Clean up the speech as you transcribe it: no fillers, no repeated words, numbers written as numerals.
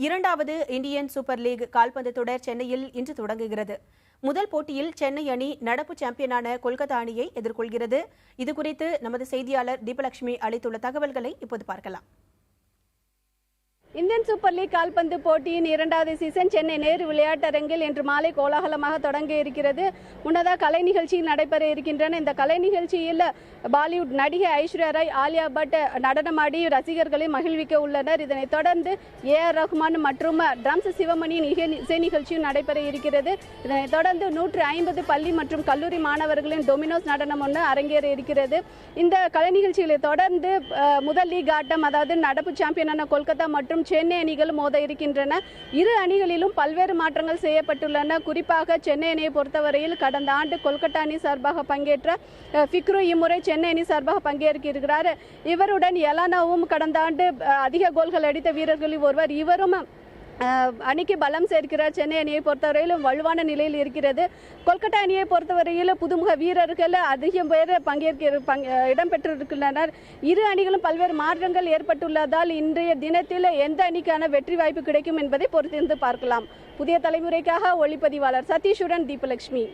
இரண்டாவது Indian super league கால்பந்து தொடர் சென்னையில் இன்று தொடங்குகிறது. முதல் போட்டியில் சென்னை அணி நடப்பு சாம்பியனான கொல்கத்தா அணியை எதிர்கொள்கிறது. இதுகுறித்து நமது செய்தியாளர் தீபலட்சுமி அளித்துள்ள தகவல்களை இப்போது பார்க்கலாம். இந்தியன் சூப்பர் லீக் கால்பந்து போட்டியின் இரண்டாவது சீசன் சென்னை நேரு விளையாட்டரங்கில் இன்று மாலை கோலாகலமாக தொடங்க இருக்கிறது. முன்னதாக கலை நிகழ்ச்சி நடைபெற இருக்கின்றன. இந்த கலை நிகழ்ச்சியில் பாலிவுட் நடிகை ஐஸ்வர்யா ராய், ஆலியா பட் நடனமாடி ரசிகர்களை மகிழ்விக்க உள்ளனர். இதனைத் தொடர்ந்து ஏஆர் ரஹ்மான் மற்றும் ட்ரம்ஸ் சிவமணியின் இசை நிகழ்ச்சியும் நடைபெற இருக்கிறது. இதனைத் தொடர்ந்து 150 பள்ளி மற்றும் கல்லூரி மாணவர்களின் டொமினோஸ் நடனம் ஒன்று அரங்கேற இருக்கிறது. இந்த கலை நிகழ்ச்சிகளை தொடர்ந்து முதல் லீக் ஆட்டம், அதாவது நடப்பு சாம்பியனான கொல்கத்தா மற்றும் சென்னை அணிகள் மோத இருக்கின்றன. இரு அணிகளிலும் பல்வேறு மாற்றங்கள் செய்யப்பட்டுள்ளன. குறிப்பாக சென்னை அணியை பொறுத்தவரையில் கடந்த ஆண்டு கொல்கத்தா அணி சார்பாக பங்கேற்ற ஃபிக்ரு இம்முறை சென்னை அணி சார்பாக பங்கேற்கிறார். இவருடன் எலானாவும் கடந்த ஆண்டு அதிக கோல்கள் அடித்த வீரர்களில் ஒருவர். இவரும் அணிக்கு பலம் சேர்க்கிறார். சென்னை அணியை பொறுத்தவரையிலும் வலுவான நிலையில் இருக்கிறது. கொல்கத்தா அணியை பொறுத்தவரையில் புதுமுக வீரர்கள் அதிகம் பேர் இடம்பெற்றிருக்கின்றனர். இரு அணிகளும் பல்வேறு மாற்றங்கள் ஏற்பட்டுள்ளதால் இன்றைய தினத்தில் எந்த அணிக்கான வெற்றி வாய்ப்பு கிடைக்கும் என்பதை பொறுத்திருந்து பார்க்கலாம். புதிய தலைமுறைக்காக ஒளிப்பதிவாளர் சதீஷுடன் தீபலட்சுமி.